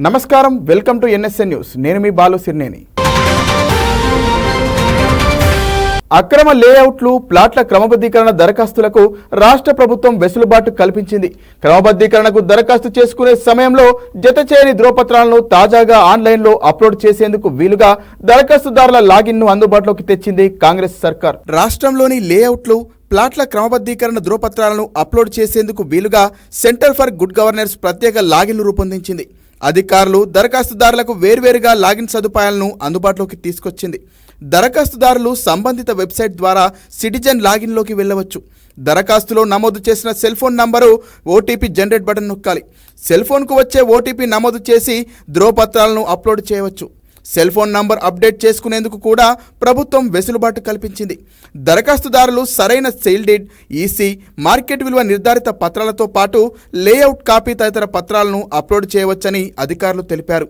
నమస్కారం, welcome to NSN news. నేను మీ బాలు సిర్నేని. అక్రమ లేఅవుట్లు, ప్లాట్ల క్రమబద్ధీకరణ దరఖాస్తులకు రాష్ట్ర ప్రభుత్వం వెసులుబాటు కల్పించింది. క్రమబద్ధీకరణకు దరఖాస్తు చేసుకునే సమయంలో జతచేయని ధ్రువపత్రాలను తాజాగా ఆన్లైన్లో అప్లోడ్ చేసేందుకు వీలుగా దరఖాస్తుదారుల లాగిన్ను అందుబాటులోకి తెచ్చింది కాంగ్రెస్ సర్కార్. రాష్ట్రంలోని లేఅవుట్లు, ప్లాట్ల క్రమబద్ధీకరణ ధ్రువపత్రాలను అప్లోడ్ చేసేందుకు వీలుగా సెంటర్ ఫర్ గుడ్ గవర్నెన్స్ ప్రత్యేక లాగిన్ను రూపొందించింది. అధికారులు దరఖాస్తుదారులకు వేర్వేరుగా లాగిన్ సదుపాయాలను అందుబాటులోకి తీసుకొచ్చింది. దరఖాస్తుదారులు సంబంధిత వెబ్సైట్ ద్వారా సిటిజన్ లాగిన్లోకి వెళ్ళవచ్చు. దరఖాస్తులో నమోదు చేసిన cell phone number, OTP generate button నొక్కాలి. సెల్ ఫోన్కు వచ్చే ఓటీపీ నమోదు చేసి ధ్రువపత్రాలను అప్లోడ్ చేయవచ్చు. సెల్ ఫోన్ నంబర్ అప్డేట్ చేసుకునేందుకు కూడా ప్రభుత్వం వెసులుబాటు కల్పించింది. దరఖాస్తుదారులు సరైన సేల్ డీడ్, ఈసీ, మార్కెట్ విలువ నిర్ధారిత పత్రాలతో పాటు లేఅవుట్ కాపీ తదితర పత్రాలను అప్లోడ్ చేయవచ్చని అధికారులు తెలిపారు.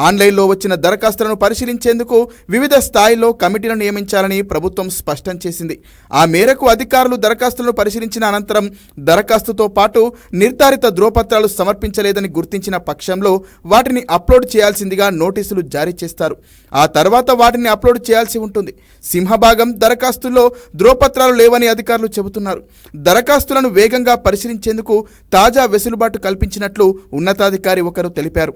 ఆన్లైన్లో వచ్చిన దరఖాస్తులను పరిశీలించేందుకు వివిధ స్థాయిల్లో కమిటీలను నియమించాలని ప్రభుత్వం స్పష్టం చేసింది. ఆ మేరకు అధికారులు దరఖాస్తులను పరిశీలించిన అనంతరం దరఖాస్తుతో పాటు నిర్ధారిత ధ్రువపత్రాలు సమర్పించలేదని గుర్తించిన పక్షంలో వాటిని అప్లోడ్ చేయాల్సిందిగా నోటీసులు జారీ చేస్తారు. ఆ తర్వాత వాటిని అప్లోడ్ చేయాల్సి ఉంటుంది. సింహభాగం దరఖాస్తుల్లో ధ్రువపత్రాలు లేవని అధికారులు చెబుతున్నారు. దరఖాస్తులను వేగంగా పరిశీలించేందుకు తాజా వెసులుబాటు కల్పించినట్లు ఉన్నతాధికారి ఒకరు తెలిపారు.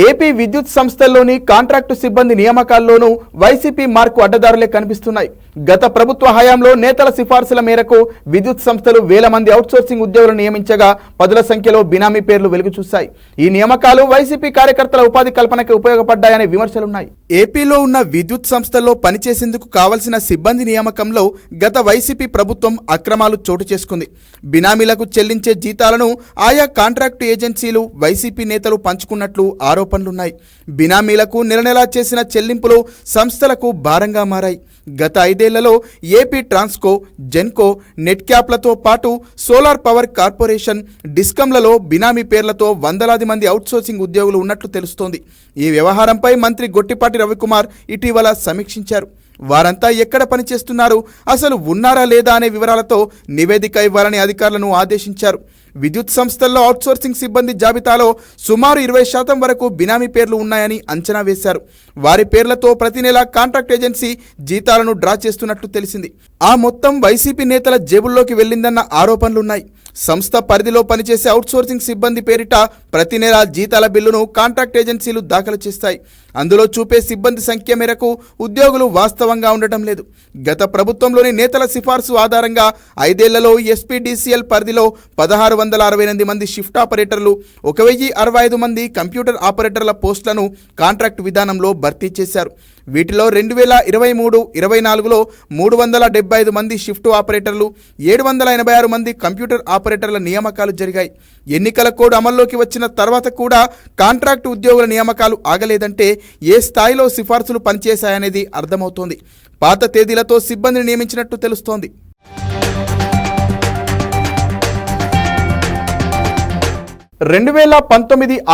ఏపీ విద్యుత్ సంస్థల్లోని కాంట్రాక్టు సిబ్బంది నియామకాల్లోనూ వైసీపీ మార్కు అడ్డదారులే కనిపిస్తున్నాయి. గత ప్రభుత్వ హయాంలో నేతల సిఫార్సుల మేరకు విద్యుత్ సంస్థలు వేల మంది అవుట్సోర్సింగ్ ఉద్యోగులను నియమించగా పదుల సంఖ్యలో బినామీ పేర్లు వెలుగు చూశాయి. ఈ నియామకాలు వైసీపీ కార్యకర్తల ఉపాధి కల్పనకు ఉపయోగపడ్డాయనే విమర్శలున్నాయి. ఏపీలో ఉన్న విద్యుత్ సంస్థల్లో పనిచేసేందుకు కావలసిన సిబ్బంది నియామకంలో గత వైసీపీ ప్రభుత్వం అక్రమాలు చోటు చేసుకుంది. బినామీలకు చెల్లించే జీతాలను ఆయా కాంట్రాక్టు ఏజెన్సీలు, వైసీపీ నేతలు పంచుకున్నట్లు ఆరోపణలున్నాయి. బినామీలకు నెల నెలా చేసిన చెల్లింపులు సంస్థలకు భారంగా మారాయి. గత 5 ఏళ్లలో ఏపీ ట్రాన్స్కో, జెన్కో, నెట్ క్యాప్లతో పాటు సోలార్ పవర్ కార్పొరేషన్, డిస్కంలలో బినామీ పేర్లతో వందలాది మంది అవుట్సోర్సింగ్ ఉద్యోగులు ఉన్నట్లు తెలుస్తోంది. ఈ వ్యవహారంపై మంత్రి గొట్టిపాటి రవికుమార్ ఇటీవల సమీక్షించారు. వారంతా ఎక్కడ పనిచేస్తున్నారు, అసలు ఉన్నారా లేదా అనే వివరాలతో నివేదిక ఇవ్వాలని అధికారులను ఆదేశించారు. విద్యుత్ సంస్థల్లో అవుట్సోర్సింగ్ సిబ్బంది జాబితాలో సుమారు 20% వరకు బినామీ పేర్లు ఉన్నాయని అంచనా వేశారు. వారి పేర్లతో ప్రతి నెల కాంట్రాక్ట్ ఏజెన్సీ జీతాలను డ్రా చేస్తున్నట్లు తెలిసింది. ఆ మొత్తం వైసీపీ నేతల జేబుల్లోకి వెళ్లిందన్న ఆరోపణలున్నాయి. సంస్థ పరిధిలో పనిచేసే అవుట్సోర్సింగ్ సిబ్బంది పేరిట ప్రతి నెల జీతాల బిల్లును కాంట్రాక్ట్ ఏజెన్సీలు దాఖలు చేస్తాయి. అందులో చూపే సిబ్బంది సంఖ్య మేరకు ఉద్యోగులు వాస్తవంగా ఉండటం లేదు. గత ప్రభుత్వంలోని నేతల సిఫార్సు ఆధారంగా 5 ఏళ్లలో ఎస్పీడీసీఎల్ పరిధిలో 1668 మంది షిఫ్ట్ ఆపరేటర్లు, 1065 మంది కంప్యూటర్ ఆపరేటర్ల పోస్టులను కాంట్రాక్ట్ విధానంలో భర్తీ చేశారు. వీటిలో 2023-24లో 375 మంది షిఫ్ట్ ఆపరేటర్లు, 786 మంది కంప్యూటర్ ఆపరేటర్ల నియామకాలు జరిగాయి. ఎన్నికల కోడ్ అమల్లోకి వచ్చిన తర్వాత కూడా కాంట్రాక్టు ఉద్యోగుల నియామకాలు ఆగలేదంటే ఏ స్థాయిలో సిఫార్సులు పనిచేశాయనేది అర్థమవుతోంది. పాత తేదీలతో సిబ్బందిని నియమించినట్టు తెలుస్తోంది.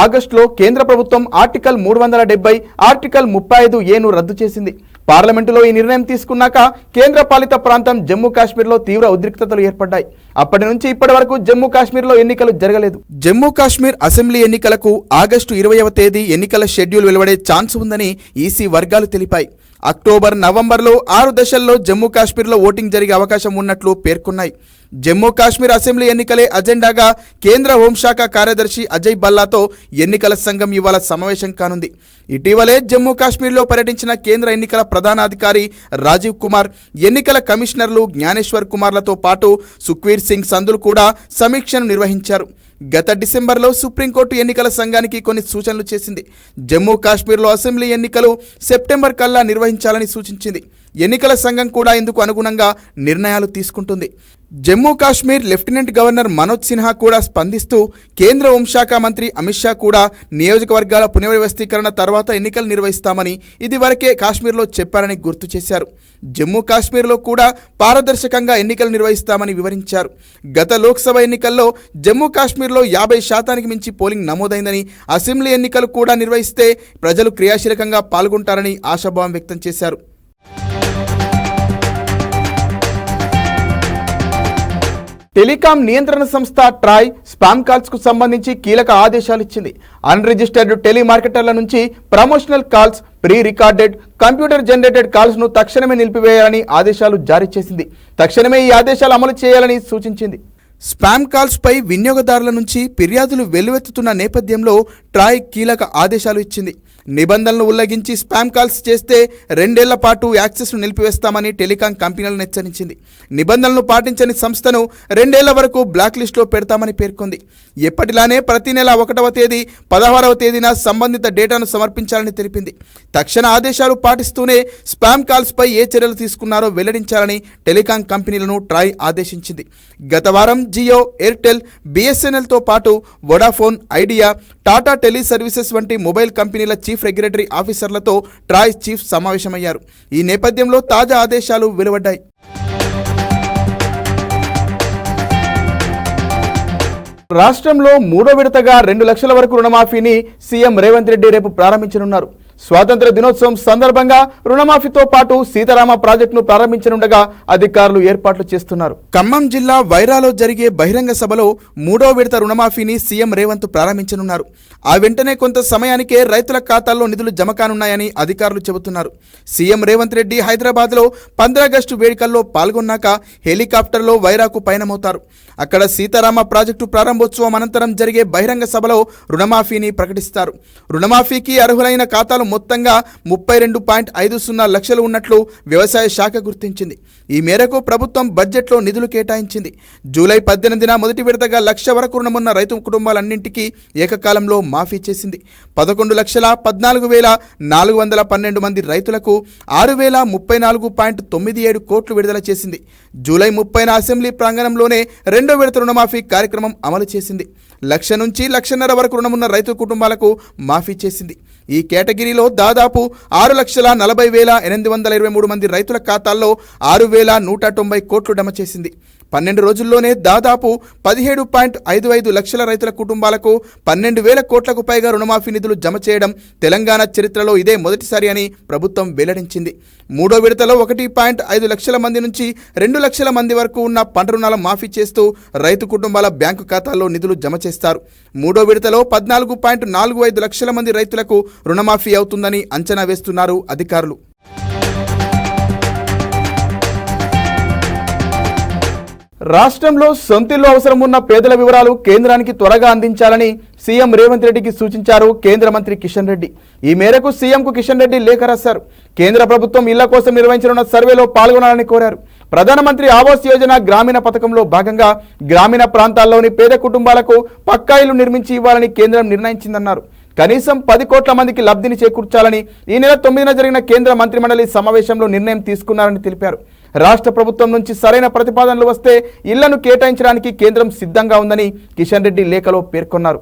ఆగస్టులో కేంద్ర ప్రభుత్వం ఆర్టికల్ 370, ఆర్టికల్ 35A రద్దు చేసింది. పార్లమెంటులో ఈ నిర్ణయం తీసుకున్నాక కేంద్ర పాలిత ప్రాంతం జమ్మూ కాశ్మీర్లో తీవ్ర ఉద్రిక్తతలు ఏర్పడ్డాయి. అప్పటి నుంచి ఇప్పటి వరకు జమ్మూ కాశ్మీర్లో ఎన్నికలు జరగలేదు. జమ్మూ కాశ్మీర్ అసెంబ్లీ ఎన్నికలకు ఆగస్టు 20వ తేదీ ఎన్నికల షెడ్యూల్ వెలువడే ఛాన్స్ ఉందని ఈసీ వర్గాలు తెలిపాయి. అక్టోబర్, నవంబర్లో 6 దశల్లో జమ్మూ కాశ్మీర్లో ఓటింగ్ జరిగే అవకాశం ఉన్నట్లు పేర్కొన్నాయి. జమ్మూ కాశ్మీర్ అసెంబ్లీ ఎన్నికలే అజెండాగా కేంద్ర హోంశాఖ కార్యదర్శి అజయ్ భల్లాతో ఎన్నికల సంఘం ఇవాళ సమావేశం కానుంది. ఇటీవలే జమ్మూ కాశ్మీర్లో పర్యటించిన కేంద్ర ఎన్నికల ప్రధానాధికారి రాజీవ్ కుమార్, ఎన్నికల కమిషనర్లు జ్ఞానేశ్వర్ కుమార్లతో పాటు సుఖ్వీర్ సింగ్ సంధులు కూడా సమీక్షను నిర్వహించారు. గత డిసెంబర్లో సుప్రీంకోర్టు ఎన్నికల సంఘానికి కొన్ని సూచనలు చేసింది. జమ్మూ కాశ్మీర్లో అసెంబ్లీ ఎన్నికలు సెప్టెంబర్ కల్లా నిర్వహించాలని సూచించింది. ఎన్నికల సంఘం కూడా ఇందుకు అనుగుణంగా నిర్ణయాలు తీసుకుంటుంది. జమ్మూ కాశ్మీర్ లెఫ్టినెంట్ గవర్నర్ మనోజ్ సిన్హా కూడా స్పందిస్తూ కేంద్ర హోంశాఖ మంత్రి అమిత్ షా కూడా నియోజకవర్గాల పునర్వ్యవస్థీకరణ తర్వాత ఎన్నికలు నిర్వహిస్తామని ఇదివరకే కాశ్మీర్లో చెప్పారని గుర్తు చేశారు. జమ్మూ కాశ్మీర్లో కూడా పారదర్శకంగా ఎన్నికలు నిర్వహిస్తామని వివరించారు. గత లోక్సభ ఎన్నికల్లో జమ్మూ కాశ్మీర్లో 50% మించి పోలింగ్ నమోదైందని, అసెంబ్లీ ఎన్నికలు కూడా నిర్వహిస్తే ప్రజలు క్రియాశీలకంగా పాల్గొంటారని ఆశాభావం వ్యక్తం చేశారు. టెలికాం నియంత్రణ సంస్థ ట్రాయ్ స్పామ్ కాల్స్ కు సంబంధించి కీలక ఆదేశాలు ఇచ్చింది. అన్రిజిస్టర్డ్ టెలిమార్కెటర్ల నుంచి promotional calls, pre recorded, computer generated calls ను తక్షణమే నిలిపివేయాలని ఆదేశాలు జారీ చేసింది. తక్షణమే ఈ ఆదేశాలు అమలు చేయాలని సూచించింది. స్పామ్ కాల్స్ పై వినియోగదారుల నుంచి ఫిర్యాదులు వెల్లువెత్తుతున్న నేపథ్యంలో ట్రాయ్ కీలక ఆదేశాలు ఇచ్చింది. నిబంధనలు ఉల్లంఘించి స్పామ్ కాల్స్ చేస్తే 2 ఏళ్ల పాటు యాక్సెస్ను నిలిపివేస్తామని టెలికాం కంపెనీలను హెచ్చరించింది. నిబంధనలు పాటించని సంస్థను 2 ఏళ్ల వరకు బ్లాక్ లిస్టులో పెడతామని పేర్కొంది. ఎప్పటిలానే ప్రతి నెల 1వ తేదీ, 16వ తేదీన సంబంధిత డేటాను సమర్పించాలని తెలిపింది. తక్షణ ఆదేశాలు పాటిస్తూనే స్పామ్ కాల్స్ పై ఏ చర్యలు తీసుకున్నారో వెల్లడించాలని టెలికాం కంపెనీలను ట్రాయ్ ఆదేశించింది. గత వారం జియో, ఎయిర్టెల్, బిఎస్ఎన్ఎల్తో పాటు Vodafone, idea, Tata tele services వంటి మొబైల్ కంపెనీల చీఫ్ రెగ్యులేటరీ ఆఫీసర్లతో ట్రాయ్ చీఫ్ సమావేశమయ్యారు. ఈ నేపథ్యంలో తాజా ఆదేశాలు వెలువడ్డాయి. రాష్ట్రంలో 3వ విడతగా 2 లక్షల వరకు రుణమాఫీని సీఎం రేవంత్ రెడ్డి రేపు ప్రారంభించనున్నారు. స్వాతంత్ర దినోత్సవం సందర్భంగా రుణమాఫీతో పాటు సీతారామ ప్రాజెక్టును ప్రారంభించనుండగా అధికారులు ఏర్పాట్లు చేస్తున్నారు. ఖమ్మం జిల్లా వైరాలో జరిగే బహిరంగ సభలో 3వ విడత రుణమాఫీని సీఎం రేవంత్ ప్రారంభించనున్నారు. ఆ వెంటనే కొంత సమయానికే రైతుల ఖాతాల్లో నిధులు జమ కానున్నాయని అధికారులు చెబుతున్నారు. సీఎం రేవంత్ రెడ్డి హైదరాబాద్లో 15 ఆగస్టు వేడుకల్లో పాల్గొన్నాక హెలికాప్టర్లో వైరాకు పయనమవుతారు. అక్కడ సీతారామ ప్రాజెక్టు ప్రారంభోత్సవం అనంతరం జరిగే బహిరంగ సభలో రుణమాఫీని ప్రకటిస్తారు. రుణమాఫీకి అర్హులైన ఖాతాలు మొత్తంగా 32.50 లక్షలు ఉన్నట్లు వ్యవసాయ శాఖ గుర్తించింది. ఈ మేరకు ప్రభుత్వం బడ్జెట్లో నిధులు కేటాయించింది. జూలై 18న మొదటి విడతగా 1 లక్ష వరకు రుణమున్న రైతు కుటుంబాలన్నింటికీ ఏకకాలంలో మాఫీ చేసింది. 11,14,412 మంది రైతులకు 6,034.97 కోట్లు విడుదల చేసింది. జూలై 30న అసెంబ్లీ ప్రాంగణంలోనే 2వ విడత రుణమాఫీ కార్యక్రమం అమలు చేసింది. 1 లక్ష నుంచి 1.5 లక్షల వరకు రుణమున్న రైతు కుటుంబాలకు మాఫీ చేసింది. ఈ కేటగిరీలో దాదాపు 6,40,823 మంది రైతుల ఖాతాల్లో 6,190 కోట్లు జమ చేసింది. 12 రోజుల్లోనే దాదాపు 17.55 లక్షల రైతుల కుటుంబాలకు 12,000 కోట్లకు పైగా రుణమాఫీ నిధులు జమ చేయడం తెలంగాణ చరిత్రలో ఇదే మొదటిసారి అని ప్రభుత్వం వెల్లడించింది. 3వ విడతలో 1.5 లక్షల మంది నుంచి 2 లక్షల మంది వరకు ఉన్న పంట రుణాల మాఫీ చేస్తూ రైతు కుటుంబాల బ్యాంకు ఖాతాల్లో నిధులు జమ చేస్తారు. 3వ విడతలో 14.45 లక్షల మంది రైతులకు రుణమాఫీ అవుతుందని అంచనా వేస్తున్నారు అధికారులు. రాష్ట్రంలో సొంతిల్లు అవసరం ఉన్న పేదల వివరాలు కేంద్రానికి త్వరగా అందించాలని సీఎం రేవంత్ రెడ్డికి సూచించారు కేంద్ర మంత్రి కిషన్ రెడ్డి. ఈ మేరకు సీఎంకు కిషన్ రెడ్డి లేఖ రాశారు. కేంద్ర ప్రభుత్వం ఇళ్ల కోసం నిర్వహించనున్న సర్వేలో పాల్గొనాలని కోరారు. ప్రధానమంత్రి ఆవాస్ యోజన గ్రామీణ పథకంలో భాగంగా గ్రామీణ ప్రాంతాల్లోని పేద కుటుంబాలకు పక్కా ఇళ్లు నిర్మించి ఇవ్వాలని కేంద్రం నిర్ణయించిందన్నారు. కనీసం 10 కోట్ల మందికి లబ్ధిని చేకూర్చాలని ఈ నెల 9న జరిగిన కేంద్ర మంత్రిమండలి సమావేశంలో నిర్ణయం తీసుకున్నారని తెలిపారు. రాష్ట్ర ప్రభుత్వం నుంచి సరైన ప్రతిపాదనలు వస్తే ఇళ్లను కేటాయించడానికి కేంద్రం సిద్ధంగా ఉందని కిషన్ రెడ్డి లేఖలో పేర్కొన్నారు.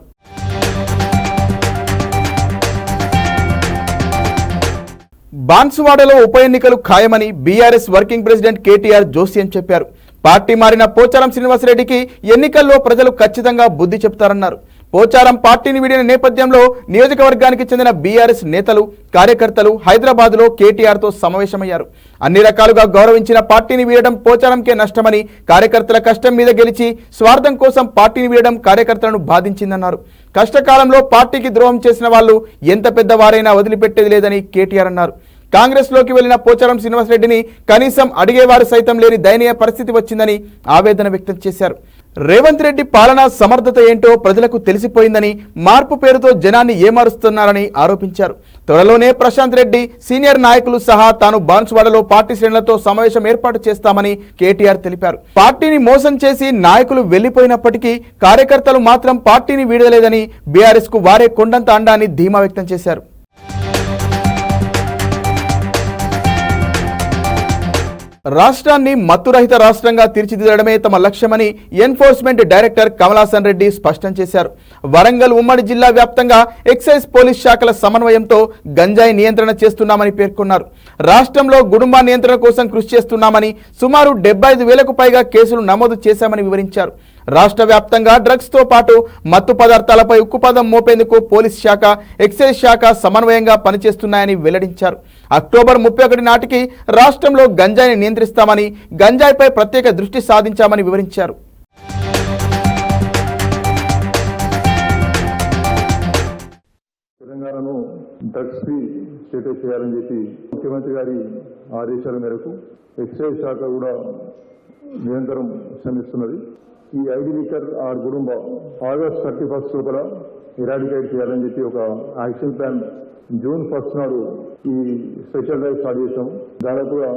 బాన్సువాడలో ఉప ఎన్నికలు ఖాయమని బీఆర్ఎస్ వర్కింగ్ ప్రెసిడెంట్ కేటీఆర్ జోస్యం చెప్పారు. పార్టీ మారిన పోచారం శ్రీనివాసరెడ్డికి ఎన్నికల్లో ప్రజలు ఖచ్చితంగా బుద్ధి చెప్తారన్నారు. పోచారం పార్టీని వీడిన నేపథ్యంలో నియోజకవర్గానికి చెందిన బీఆర్ఎస్ నేతలు, కార్యకర్తలు హైదరాబాద్లో కేటీఆర్తో సమావేశమయ్యారు. అన్ని రకాలుగా గౌరవించిన పార్టీని వీడడం పోచారంకే నష్టమని, కార్యకర్తల కష్టం మీద గెలిచి స్వార్థం కోసం పార్టీని వీడడం కార్యకర్తలను బాధించిందన్నారు. కష్టకాలంలో పార్టీకి ద్రోహం చేసిన వాళ్ళు ఎంత పెద్దవారైనా వదిలిపెట్టేది లేదని కేటీఆర్ అన్నారు. కాంగ్రెస్లోకి వెళ్లిన పోచారం శ్రీనివాసరెడ్డిని కనీసం అడిగేవారు సైతం లేని దయనీయ పరిస్థితి వచ్చిందని ఆవేదన వ్యక్తం చేశారు. రేవంత్ రెడ్డి పాలనా సమర్థత ఏంటో ప్రజలకు తెలిసిపోయిందని, మార్పు పేరుతో జనాన్ని ఏమారుస్తున్నారని ఆరోపించారు. త్వరలోనే ప్రశాంత్ రెడ్డి, సీనియర్ నాయకులు సహా తాను బాన్సువాడలో పార్టీ శ్రేణులతో సమావేశం ఏర్పాటు చేస్తామని కేటీఆర్ తెలిపారు. పార్టీని మోసం చేసి నాయకులు వెళ్లిపోయినప్పటికీ కార్యకర్తలు మాత్రం పార్టీని వీడలేదని, బీఆర్ఎస్ కు వారే కొండంత అండా అని ధీమా వ్యక్తం చేశారు. రాష్ట్రాన్ని మత్తురహిత రాష్ట్రంగా తీర్చిదిద్దడమే తమ లక్ష్యమని ఎన్ఫోర్స్మెంట్ డైరెక్టర్ కమలాసన్ రెడ్డి స్పష్టం చేశారు. వరంగల్ ఉమ్మడి జిల్లా వ్యాప్తంగా ఎక్సైజ్ పోలీస్ శాఖల సమన్వయంతో గంజాయి నియంత్రణ చేస్తున్నామని పేర్కొన్నారు. రాష్ట్రంలో గుడుంబా నియంత్రణ కోసం కృషి చేస్తున్నామని, సుమారు 75,000కు పైగా కేసులు నమోదు చేశామని వివరించారు. రాష్ట్ర వ్యాప్తంగా డ్రగ్స్ తో పాటు మత్తు పదార్థాలపై ఉక్కుపాదం మోపేందుకు పోలీస్ శాఖ, ఎక్సైజ్ శాఖ సమన్వయంగా పనిచేస్తున్నాయని వెల్లడించారు. అక్టోబర్ 31 నాటికి రాష్ట్రంలో గంజాయిని నియంత్రిస్తామని, గంజాయిపై ప్రత్యేక దృష్టి సాధించామని వివరించారు. డ్రగ్స్ ఫ్రీ స్టేటస్ చేయాలని చెప్పి ముఖ్యమంత్రి గారి ఆదేశాల మేరకు ఎక్సైజ్ శాఖ కూడా నిరంతరం శ్రమిస్తున్నది. ఈ ID liquor are Gudumba August 31 లోపల ఇరాడికేట్ చేయాలని చెప్పి ఒక యాక్షన్ ప్లాన్ జూన్ 1 నాడు ఈ స్పెషల్ డ్రైవ్ స్టార్ట్ చేసాం. దాదాపుగా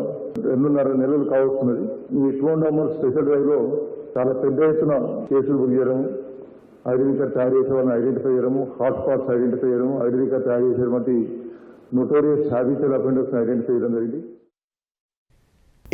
2.5 నెలలు కావస్తున్నది. ఈ 2.5 months స్పెషల్ డ్రైవ్ లో చాలా పెద్ద ఎత్తున కేసులు బుక్ చేయడము, ఐడి లిక్కర్ తయారు చేసే వాళ్ళని ఐడెంటిఫై చేయడము, హాట్ స్పాట్స్ ఐడెంటిఫై చేయడము, ఐడి లిక్కర్ తయారు చేసేటువంటి నోటోరియస్ హ్యాబిచువల్ అఫెండర్స్ ఐడెంటిఫై చేయడం జరిగింది.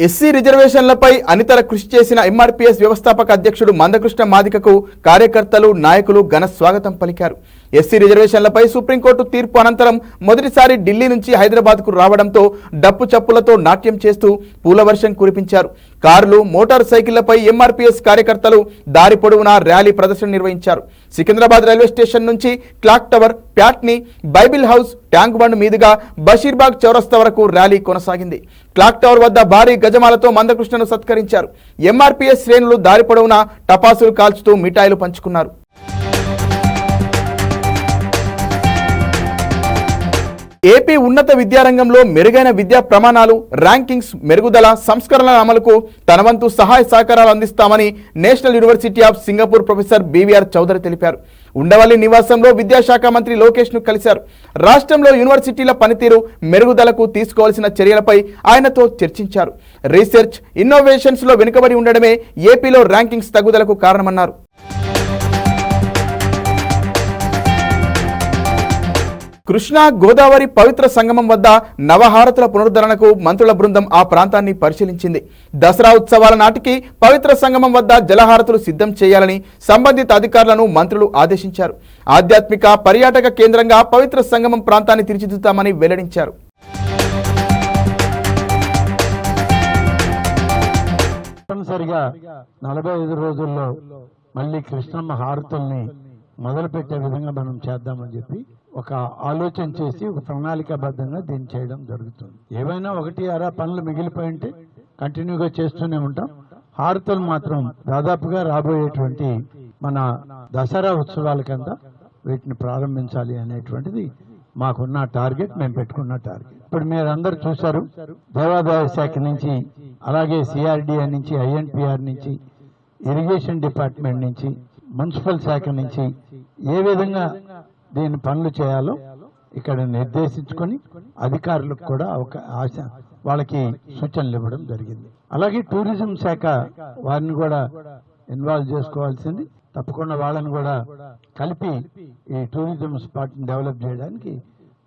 ఎస్సీ రిజర్వేషన్లపై అనితర కృషి చేసిన ఎంఆర్పీఎస్ వ్యవస్థాపక అధ్యక్షుడు మందకృష్ణ మాదికకు కార్యకర్తలు నాయకులు ఘన స్వాగతం పలికారు. ఎస్సీ రిజర్వేషన్లపై సుప్రీంకోర్టు తీర్పు అనంతరం మొదటిసారి ఢిల్లీ నుంచి హైదరాబాద్కు రావడంతో డప్పు చప్పులతో నాట్యం చేస్తూ పూలవర్షం కురిపించారు. కార్లు, మోటార్ సైకిళ్లపై ఎంఆర్పీఎస్ కార్యకర్తలు దారి పొడవునా ర్యాలీ ప్రదర్శన నిర్వహించారు. సికింద్రాబాద్ రైల్వే స్టేషన్ నుంచి clock tower, Patny, Bible house, tank bund మీదుగా బషీర్బాగ్ చౌరస్తా వరకు ర్యాలీ కొనసాగింది. క్లాక్ టవర్ వద్ద భారీ గజమాలతో మందకృష్ణను సత్కరించారు. ఎంఆర్పీఎస్ శ్రేణులు దారి పొడవునా టపాసులు కాల్చుతూ మిఠాయిలు పంచుకున్నారు. ఏపీ ఉన్నత విద్యారంగంలో మెరుగైన విద్యా ప్రమాణాలు, ర్యాంకింగ్స్ మెరుగుదల, సంస్కరణల అమలుకు తన వంతు సహాయ సహకారాలు అందిస్తామని National University of Singapore professor BVR Chowdary తెలిపారు. ఉండవల్లి నివాసంలో విద్యాశాఖ మంత్రి లోకేష్ ను కలిశారు. రాష్ట్రంలో యూనివర్సిటీల పనితీరు మెరుగుదలకు తీసుకోవాల్సిన చర్యలపై ఆయనతో చర్చించారు. రీసెర్చ్, ఇన్నోవేషన్స్ లో వెనుకబడి ఉండడమే ఏపీలో ర్యాంకింగ్స్ తగ్గుదలకు కారణమన్నారు. కృష్ణా గోదావరి పవిత్ర సంగమం వద్ద నవహారతుల పునరుద్ధరణకు మంత్రుల బృందం ఆ ప్రాంతాన్ని పరిశీలించింది. దసరా ఉత్సవాల నాటికి పవిత్ర సంగమం వద్ద జలహారతులు సిద్ధం చేయాలని సంబంధిత అధికారులను మంత్రులు ఆదేశించారు. ఆధ్యాత్మిక పర్యాటక కేంద్రంగా పవిత్ర సంగమం ప్రాంతాన్ని తీర్చిదిద్దుతామని వెల్లడించారు. తప్పనిసరిగా 45 రోజుల్లో మళ్ళీ కృష్ణమ్మ హారతుల్ని మొదలుపెట్టే విధంగా మనం చేద్దామని చెప్పి ఒక ఆలోచన చేసి ఒక ప్రణాళికాబద్ధంగా దీన్ని చేయడం జరుగుతుంది. ఏవైనా 1-6 పనులు మిగిలిపోయి ఉంటే కంటిన్యూగా చేస్తూనే ఉంటాం. హారతులు మాత్రం దాదాపుగా రాబోయేటువంటి మన దసరా ఉత్సవాలకంతా వీటిని ప్రారంభించాలి అనేటువంటిది మాకున్న టార్గెట్, మేము పెట్టుకున్న టార్గెట్. ఇప్పుడు మీరందరూ చూశారు, దేవాదాయ శాఖ నుంచి, అలాగే సిఆర్డిఏ నుంచి, ఐఎన్పిఆర్ నుంచి, ఇరిగేషన్ డిపార్ట్మెంట్ నుంచి, మున్సిపల్ శాఖ నుంచి ఏ విధంగా దీని పనులు చేయాలో ఇక్కడ నిర్దేశించుకొని అధికారులకు కూడా వాళ్ళకి సూచనలు ఇవ్వడం జరిగింది. అలాగే టూరిజం శాఖ వారిని కూడా ఇన్వాల్వ్ చేసుకోవాల్సింది. తప్పకుండా వాళ్ళని కూడా కలిపి ఈ టూరిజం స్పాట్ని డెవలప్ చేయడానికి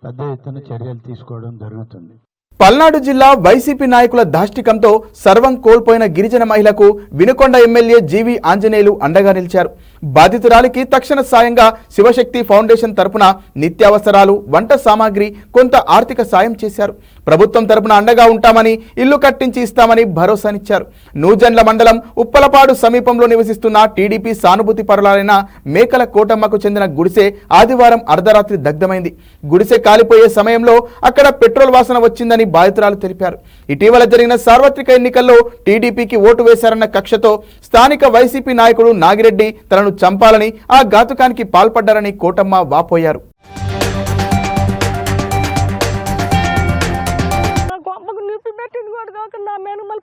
పెద్ద ఎత్తున చర్యలు తీసుకోవడం జరుగుతుంది. పల్నాడు జిల్లా వైసీపీ నాయకుల దాష్టికంతో సర్వం కోల్పోయిన గిరిజన మహిళకు వినుకొండ ఎమ్మెల్యే జీవి ఆంజనేయులు అండగా నిలిచారు. బాధితురాలికి తక్షణ సాయంగా శివశక్తి ఫౌండేషన్ తరపున నిత్యావసరాలు, వంట సామాగ్రి, కొంత ఆర్థిక సాయం చేశారు. ప్రభుత్వం తరపున అండగా ఉంటామని, ఇల్లు కట్టించి ఇస్తామని భరోసానిచ్చారు. నూజెండ్ల మండలం ఉప్పలపాడు సమీపంలో నివసిస్తున్న టీడీపీ సానుభూతి పరులైన మేకల కోటమ్మకు చెందిన గుడిసె ఆదివారం అర్ధరాత్రి దగ్ధమైంది. గుడిసె కాలిపోయే సమయంలో అక్కడ పెట్రోల్ వాసన వచ్చిందని బాధితురాలు తెలిపారు. ఇటీవల జరిగిన సార్వత్రిక ఎన్నికల్లో టీడీపీకి ఓటు వేశారన్న కక్షతో స్థానిక వైసీపీ నాయకుడు నాగిరెడ్డి తనను చంపాలని, ఆ ఘాతుకానికి పాల్పడ్డారని కోటమ్మ వాపోయారు.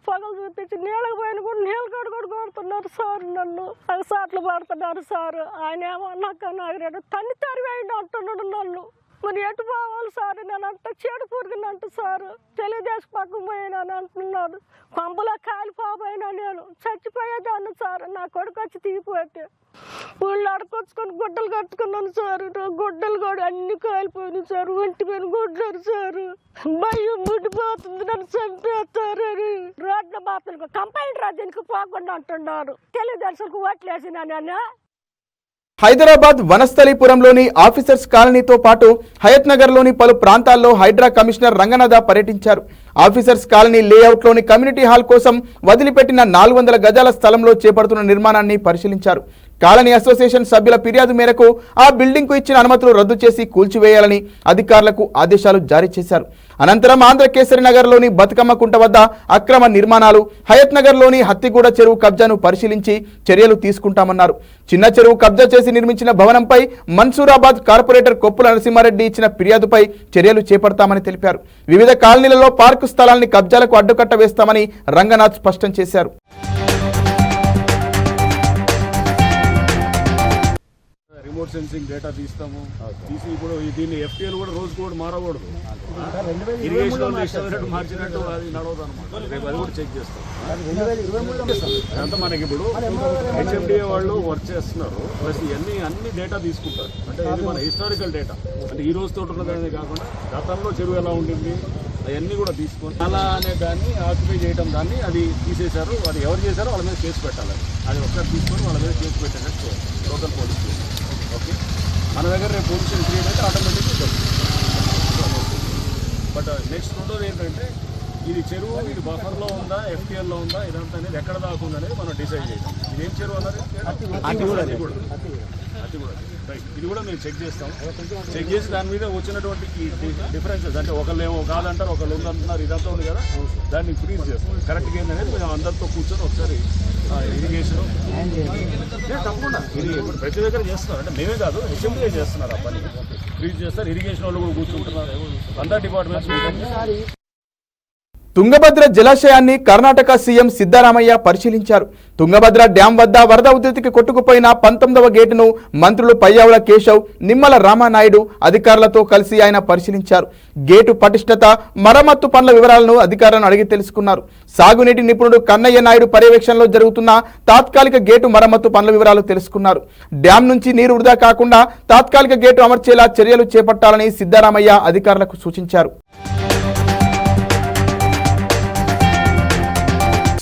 పగలు చూపించి నీళ్ళకి పోయిన కూడా నీళ్ళ కాడ కూడా కొడుతున్నారు సార్, నన్ను సాట్లు పడుతున్నారు సార్. ఆయన ఏమో నాగిరెడ్డి తన్ని తరివేయండి అంటున్నాడు నన్ను. మరి ఎటు పోవాలి సార్, నేను అంత చెడు పురిగినంట సార్. తెలుగుదేశం పక్కకు పోయినాను అంటున్నాడు. కొంపలో కాలిపోయినా నేను చచ్చిపోయేదాన్ని సార్. నా కొడుకు వచ్చి తీపిపెట్టి ఊళ్ళో అడుకొచ్చుకొని గుడ్డలు కట్టుకున్నాను సార్. గుడ్డలు కూడా అన్ని కాలిపోయినాయి సార్. ఒంటి మీద గుడ్డారు సార్. భయం ముడిపోతుంది, నన్ను చంపేస్తారని. రోడ్ల బాతులకు కంపైంట్ రాజ్యానికి పోకుండా అంటున్నారు. తెలుగుదేశంకు ఓట్లేసినా నేను. హైదరాబాద్ వనస్థలీపురంలోని ఆఫీసర్స్ కాలనీతో పాటు హయత్ నగర్లోని పలు ప్రాంతాల్లో హైడ్రా కమిషనర్ రంగనాథ పర్యటించారు. ఆఫీసర్స్ కాలనీ లేఅవుట్లోని కమ్యూనిటీ హాల్ కోసం వదిలిపెట్టిన 400 గజాల స్థలంలో చేపడుతున్న నిర్మాణాన్ని పరిశీలించారు. కాలనీ అసోసియేషన్ సభ్యుల ఫిర్యాదు మేరకు ఆ బిల్డింగ్ కు ఇచ్చిన అనుమతులు రద్దు చేసి కూల్చివేయాలని అధికారులకు ఆదేశాలు జారీ చేశారు. అనంతరం ఆంధ్రకేసరి నగర్ లోని బతుకమ్మ కుంట వద్ద అక్రమ నిర్మాణాలు, హయత్ నగర్ లోని హత్తిగూడ చెరువు కబ్జాను పరిశీలించి చర్యలు తీసుకుంటామన్నారు. చిన్న చెరువు కబ్జా చేసి నిర్మించిన భవనంపై మన్సూరాబాద్ కార్పొరేటర్ కొప్పుల నరసింహారెడ్డి ఇచ్చిన ఫిర్యాదుపై చర్యలు చేపడతామని తెలిపారు. వివిధ కాలనీలలో పార్కు స్థలాల్ని కబ్జాలకు అడ్డుకట్ట వేస్తామని రంగనాథ్ స్పష్టం చేశారు. రిమోట్ సెన్సింగ్ డేటా తీస్తాము, తీసి ఇప్పుడు దీన్ని FTL కూడా రోజు కూడా మారకూడదు. ఇరిగేషన్ మార్చినట్టు అది నడవదు అనమాట. రేపు అది కూడా చెక్ చేస్తాం. అంతా మనకి ఇప్పుడు HMDA వాళ్ళు వర్క్ చేస్తున్నారు. ప్లస్ అన్ని డేటా తీసుకుంటారు. అంటే ఇది మన హిస్టారికల్ డేటా, అంటే ఈ రోజుతో ఉన్నది కాకుండా గతంలో చెరువు ఎలా ఉండింది అవన్నీ కూడా తీసుకొని అలా అనే దాన్ని ఆక్యుపై చేయడం, దాన్ని అది తీసేశారు. అది ఎవరు చేశారో వాళ్ళ మీద కేసు పెట్టాలి. అది ఒకసారి తీసుకొని వాళ్ళ మీద కేసు పెట్టినట్టు లోకల్ పోలీస్ స్టేషన్. ఓకే, మన దగ్గర రేపు పొజిషన్ క్రియేట్ అయితే ఆటోమేటిక్గా జరుగుతుంది. బట్ నెక్స్ట్ రెండోది ఏంటంటే ఇది చెరువు ఇది బఫర్లో ఉందా, FTLలో ఉందా, ఇదంతా అనేది ఎక్కడ దాకా ఉందనేది మనం డిసైడ్ చేద్దాం. ఇదేం చెరువు అన్నది ఇది కూడా మేము చెక్ చేస్తాం. చెక్ చేసి దాని మీద వచ్చినటువంటి డిఫరెన్సెస్, అంటే ఒకళ్ళేమో కాదంటారు, ఒకళ్ళు ఉందంటున్నారు, ఇదంతా ఉంది కదా, దాన్ని ఫ్రీజ్ చేస్తాం. కరెక్ట్గా ఏంటనేది మేము అందరితో కూర్చొని ఒకసారి ఇరిగేషన్ తప్పకుండా ఇది ఇప్పుడు ప్రతి దగ్గర చేస్తున్నారు. అంటే మేమే కాదు, HMDA చేస్తున్నారు. ఆ పని ఫ్రీజ్ చేస్తారు. ఇరిగేషన్ వాళ్ళు కూడా కూర్చుంటున్నారు. అందరు డిపార్ట్మెంట్స్. తుంగభద్ర జలాశయాన్ని కర్ణాటక సీఎం సిద్ధరామయ్య పరిశీలించారు. తుంగభద్ర డ్యాం వద్ద వరద ఉధృతికి కొట్టుకుపోయిన 19వ గేటును మంత్రులు పయ్యావుల కేశవ్, నిమ్మల రామానాయుడు అధికారులతో కలిసి ఆయన పరిశీలించారు. గేటు పటిష్టత, మరమ్మత్తు పనుల వివరాలను అధికారులను అడిగి తెలుసుకున్నారు. సాగునీటి నిపుణుడు కన్నయ్య నాయుడు పర్యవేక్షణలో జరుగుతున్న తాత్కాలిక గేటు మరమ్మత్తు పనుల వివరాలు తెలుసుకున్నారు. డ్యాం నుంచి నీరు వృధా కాకుండా తాత్కాలిక గేటు అమర్చేలా చర్యలు చేపట్టాలని సిద్ధరామయ్య అధికారులకు సూచించారు.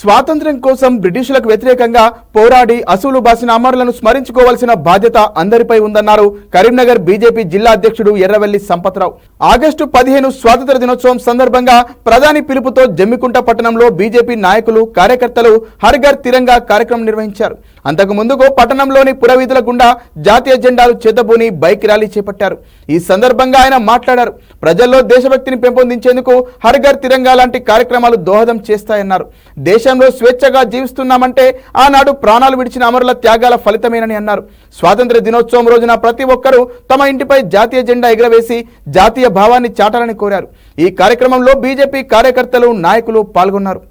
స్వాతంత్ర్యం కోసం బ్రిటిషులకు వ్యతిరేకంగా పోరాడి అసూలు బాసిన అమరులను స్మరించుకోవాల్సిన బాధ్యత అందరిపై ఉందన్నారు కరీంనగర్ బీజేపీ జిల్లా అధ్యక్షుడు ఎర్రవెల్లి సంపత్రావు. ఆగస్టు 15 స్వాతంత్ర దినోత్సవం సందర్భంగా ప్రధాని పిలుపుతో జమ్మికుంట పట్టణంలో బీజేపీ నాయకులు, కార్యకర్తలు హర్ ఘర్ తిరంగా కార్యక్రమం నిర్వహించారు. అంతకు ముందుకు పట్టణంలోని పురవీధుల గుండా జాతీయ జెండాలు చేతబూని బైక్ ర్యాలీ చేపట్టారు. ఈ సందర్భంగా ఆయన మాట్లాడారు. ప్రజల్లో దేశభక్తిని పెంపొందించేందుకు హర్ ఘర్ తిరంగా లాంటి కార్యక్రమాలు దోహదం చేస్తాయన్నారు. దేశంలో స్వేచ్ఛగా జీవిస్తున్నామంటే ఆనాడు ప్రాణాలు విడిచిన అమరుల త్యాగాల ఫలితమేనని అన్నారు. స్వాతంత్ర దినోత్సవం రోజున ప్రతి ఒక్కరూ తమ ఇంటిపై జాతీయ జెండా ఎగురవేసి జాతీయ భావాన్ని చాటాలని కోరారు. ఈ కార్యక్రమంలో బీజేపీ కార్యకర్తలు, నాయకులు పాల్గొన్నారు.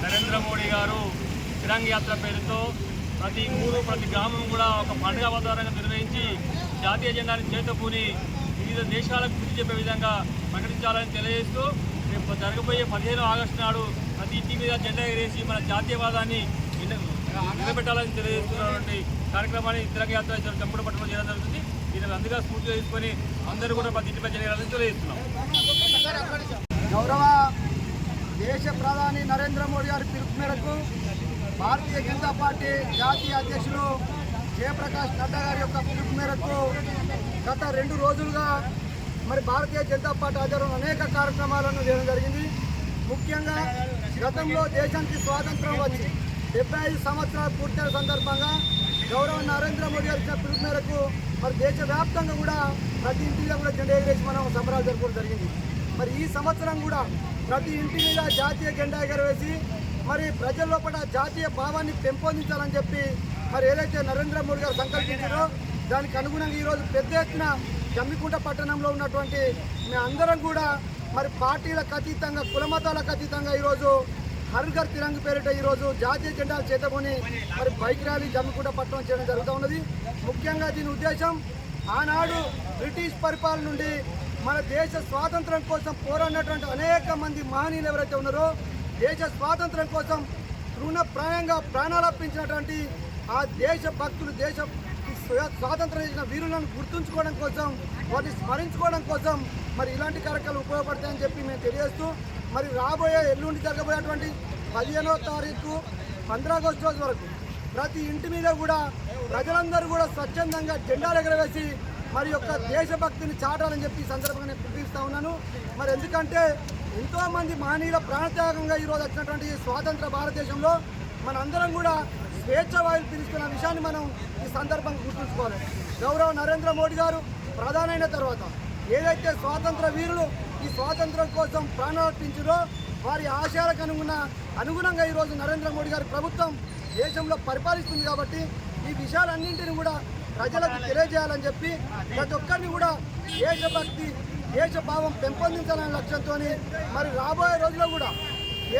నరేంద్ర మోడీ గారు తిరంగ యాత్ర పేరుతో ప్రతి ఊరు, ప్రతి గ్రామం కూడా ఒక పండుగ వాతావరణంగా నిర్వహించి జాతీయ జెండాని చేతపూని వివిధ దేశాలకు గుర్తు చెప్పే విధంగా ప్రకటించాలని తెలియజేస్తూ రేపు జరగబోయే 15 ఆగస్టు నాడు ప్రతి ఇంటి మీద జెండా ఎగరేసి మన జాతీయవాదాన్ని నిలబెట్టాలని తెలియజేస్తున్నటువంటి కార్యక్రమాన్ని తిరంగ యాత్ర జమ్ముకుంట పట్టణంలో చేయడం జరుగుతుంది. దీన్ని అందుగా స్ఫూర్తిగా తీసుకొని అందరూ కూడా ప్రతి ఇంటిపై జెండా ఎగరాలని తెలియజేస్తున్నాం. గౌరవ దేశ ప్రధాని నరేంద్ర మోడీ గారి పిలుపు మేరకు భారతీయ జనతా పార్టీ జాతీయ అధ్యక్షులు జయప్రకాష్ నడ్డా గారి యొక్క పిలుపు మేరకు గత 2 రోజులుగా మరి భారతీయ జనతా పార్టీ ఆధ్వర్యంలో అనేక కార్యక్రమాలను చేయడం జరిగింది. ముఖ్యంగా గతంలో దేశానికి స్వాతంత్రం వచ్చి 75 సంవత్సరాలు పూర్తయిన సందర్భంగా గౌరవ నరేంద్ర మోడీ గారి పిలుపు మేరకు మరి దేశవ్యాప్తంగా కూడా ప్రతి ఇంటిలో కూడా జెండా ఎగరేసి మనం సంబరాలు జరుపుకోవడం జరిగింది. మరి ఈ సంవత్సరం కూడా ప్రతి ఇంటి మీద జాతీయ జెండా ఎగరవేసి మరి ప్రజల లోపల జాతీయ భావాన్ని పెంపొందించాలని చెప్పి మరి ఏదైతే నరేంద్ర మోడీ గారు సంకల్పించారో దానికి అనుగుణంగా ఈరోజు పెద్ద ఎత్తున జమ్మికుంట పట్టణంలో ఉన్నటువంటి మేమందరం కూడా మరి పార్టీలకు అతీతంగా, కులమతాలకు అతీతంగా ఈరోజు హర్ ఘర్ తిరంగ పేరిట ఈరోజు జాతీయ జెండాలు చేతకొని మరి బైక్ ర్యాలీ జమ్మికుంట పట్టణం చేయడం జరుగుతూ ఉన్నది. ముఖ్యంగా దీని ఉద్దేశం ఆనాడు బ్రిటిష్ పరిపాలన నుండి మన దేశ స్వాతంత్రం కోసం పోరాడినటువంటి అనేక మంది మహనీయులు ఎవరైతే ఉన్నారో దేశ స్వాతంత్రం కోసం తృణప్రాయంగా ప్రాణాలు అర్పించినటువంటి ఆ దేశ భక్తులు, దేశ స్వాతంత్రం చేసిన వీరులను గుర్తుంచుకోవడం కోసం, వారిని స్మరించుకోవడం కోసం మరి ఇలాంటి కార్యక్రమాలు ఉపయోగపడతాయని చెప్పి మేము తెలియజేస్తూ మరి రాబోయే ఎల్లుండి జరగబోయేటువంటి 15వ తారీఖు 15 ఆగస్టు రోజు వరకు ప్రతి ఇంటి మీద కూడా ప్రజలందరూ కూడా స్వచ్ఛందంగా జెండాలు ఎగరవేసి మరి యొక్క దేశభక్తిని చాటాలని చెప్పి ఈ సందర్భంగా నేను పిలుపునిస్తా ఉన్నాను. మరి ఎందుకంటే ఎంతోమంది మహనీయుల ప్రాణత్యాగంగా ఈరోజు వచ్చినటువంటి స్వాతంత్ర భారతదేశంలో మనందరం కూడా స్వేచ్ఛ వాయులు పీల్చుకున్న విషయాన్ని మనం ఈ సందర్భంగా గుర్తుంచుకోవాలి. గౌరవ నరేంద్ర మోడీ గారు ప్రధానమైన తర్వాత ఏదైతే స్వాతంత్ర వీరులు ఈ స్వాతంత్రం కోసం ప్రాణార్పించారో వారి ఆశయాలకు అనుగుణంగా ఈరోజు నరేంద్ర మోడీ గారి ప్రభుత్వం దేశంలో పరిపాలిస్తుంది. కాబట్టి ఈ విషయాలన్నింటినీ కూడా ప్రజలకు తెలియజేయాలని చెప్పి ప్రతి ఒక్కరిని కూడా దేశభక్తి దేశభావం పెంపొందించాలనే లక్ష్యంతో మరి రాబోయే రోజుల్లో కూడా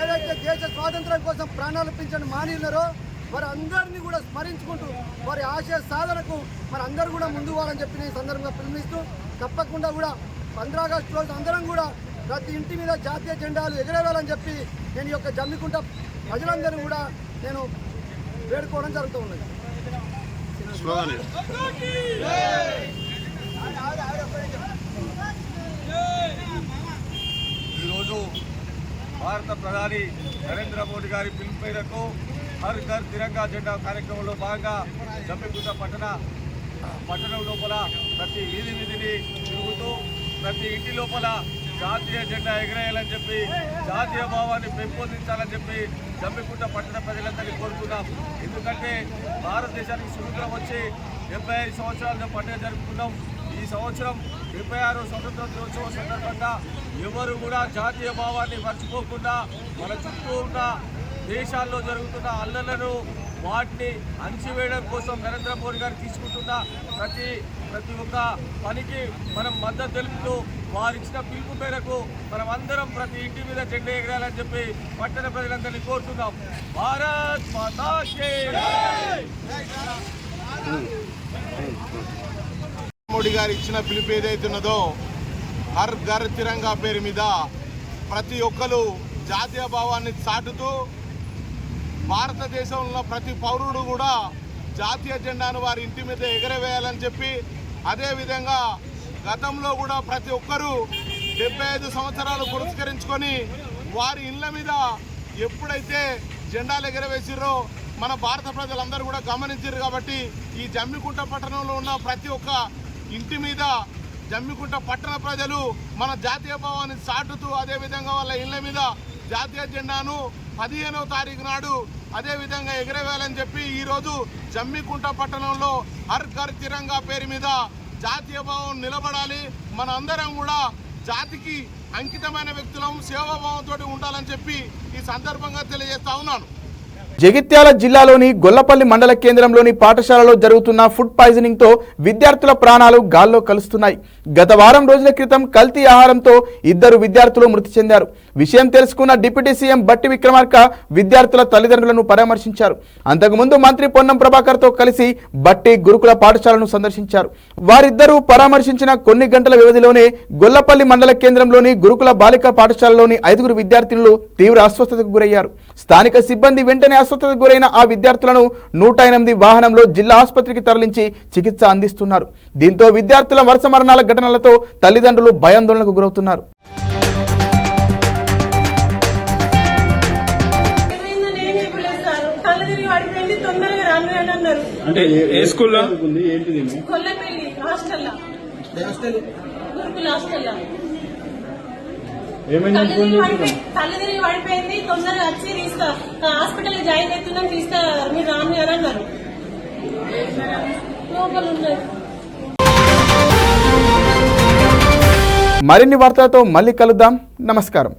ఏదైతే దేశ స్వాతంత్రం కోసం ప్రాణార్పించని మహనీయులరో వారి అందరినీ కూడా స్మరించుకుంటూ వారి ఆశయ సాధనకు మరి అందరూ కూడా ముందు పోవాలని చెప్పి నేను సందర్భంగా పిలుపునిస్తూ తప్పకుండా కూడా 15 ఆగస్టు రోజు అందరం కూడా ప్రతి ఇంటి మీద జాతీయ జెండాలు ఎగరేయాలని చెప్పి నేను ఈ యొక్క జమ్మికుంట ప్రజలందరూ కూడా నేను వేడుకోవడం జరుగుతూ ఉన్నది. ఈరోజు భారత ప్రధాని నరేంద్ర మోడీ గారి పిలుపు మేరకు హర్ ఘర్ తిరంగా జెండా కార్యక్రమంలో భాగంగా జమ్మికుంట పట్టణం లోపల ప్రతి వీధిని తిరుగుతూ ప్రతి ఇంటి లోపల జాతీయ జెండా ఎగరేయాలని చెప్పి జాతీయ భావాన్ని పెంపొందించాలని చెప్పి జమ్మికుంట పట్టణ ప్రజలందరినీ కోరుతున్నాం. ఎందుకంటే భారతదేశానికి స్వతంత్రం వచ్చి 75 సంవత్సరాల పండుగ జరుపుకున్నాం. ఈ సంవత్సరం 76వ స్వతంత్ర దినోత్సవం సందర్భంగా ఎవరు కూడా జాతీయ భావాన్ని మర్చిపోకుండా మన చుట్టూ ఉన్న దేశాల్లో జరుగుతున్న అల్లలను వాటిని అణచివేయడం కోసం నరేంద్ర మోడీ గారు తీసుకుంటున్న ప్రతి ఒక్క పనికి మనం మద్దతు తెలుపుతూ వారిచ్చిన పిలుపు మేరకు మనం అందరం ప్రతి ఇంటి మీద జెండా ఎగరాలని చెప్పి పట్టణ ప్రజలందరినీ కోరుతున్నాం. భారత్ మాతా కీ మోడీ గారు ఇచ్చిన పిలుపు ఏదైతున్నదో హర్ ఘర్ తిరంగా పేరు మీద ప్రతి ఒక్కరు జాతీయ భావాన్ని చాటుతూ భారతదేశంలో ప్రతి పౌరుడు కూడా జాతీయ జెండాను వారి ఇంటి మీద ఎగరవేయాలని చెప్పి అదేవిధంగా గతంలో కూడా ప్రతి ఒక్కరూ 75 సంవత్సరాలు పురస్కరించుకొని వారి ఇళ్ల మీద ఎప్పుడైతే జెండాలు ఎగరవేసిరో మన భారత ప్రజలందరూ కూడా గమనించారు. కాబట్టి ఈ జమ్మికుంట పట్టణంలో ఉన్న ప్రతి ఒక్క ఇంటి మీద జమ్మికుంట పట్టణ ప్రజలు మన జాతీయ భావాన్ని చాటుతూ అదేవిధంగా వాళ్ళ ఇళ్ల మీద జాతీయ జెండాను 15వ తారీఖు నాడు అదేవిధంగా ఎగరవేయాలని చెప్పి ఈరోజు జమ్మికుంట పట్టణంలో హర్ ఘర్ తిరంగా పేరు మీద జాతీయ భావం నిలబడాలి. మన అందరం కూడా జాతికి అంకితమైన వ్యక్తులం సేవాభావంతో ఉండాలని చెప్పి ఈ సందర్భంగా తెలియజేస్తా ఉన్నాను. జగిత్యాల జిల్లాలోని గొల్లపల్లి మండల కేంద్రంలోని పాఠశాలలో జరుగుతున్న ఫుడ్ పాయిజనింగ్ తో విద్యార్థుల ప్రాణాలు గాల్లో కలుస్తున్నాయి. గత వారం రోజుల క్రితం కల్తీ ఆహారంతో 2 విద్యార్థులు మృతి చెందారు. విషయం తెలుసుకున్న డిప్యూటీ సీఎం బట్టి విక్రమార్క విద్యార్థుల తల్లిదండ్రులను పరామర్శించారు. అంతకుముందు మంత్రి పొన్నం ప్రభాకర్ తో కలిసి బట్టి గురుకుల పాఠశాలను సందర్శించారు. వారిద్దరూ పరామర్శించిన కొన్ని గంటల వ్యవధిలోనే గొల్లపల్లి మండల కేంద్రంలోని గురుకుల బాలికా పాఠశాలలోని 5 విద్యార్థినులు తీవ్ర అస్వస్థతకు గురయ్యారు. స్థానిక సిబ్బంది వెంటనే అస్వస్థతకు గురైన ఆ విద్యార్థులను 108 వాహనంలో జిల్లా ఆసుపత్రికి తరలించి చికిత్స అందిస్తున్నారు. దీంతో విద్యార్థుల వరుస మరణాల ఘటనలతో తల్లిదండ్రులు భయాందోళనకు గురవుతున్నారు. తల్లి తిరిగి పడిపోయింది, తొందరగా వచ్చి హాస్పిటల్ జాయిన్ అవుతున్నాం, మీరు రాను అని అన్నారు. లోపల ఉన్నాయి. మరిన్ని వార్తలతో మళ్ళీ కలుద్దాం. నమస్కారం.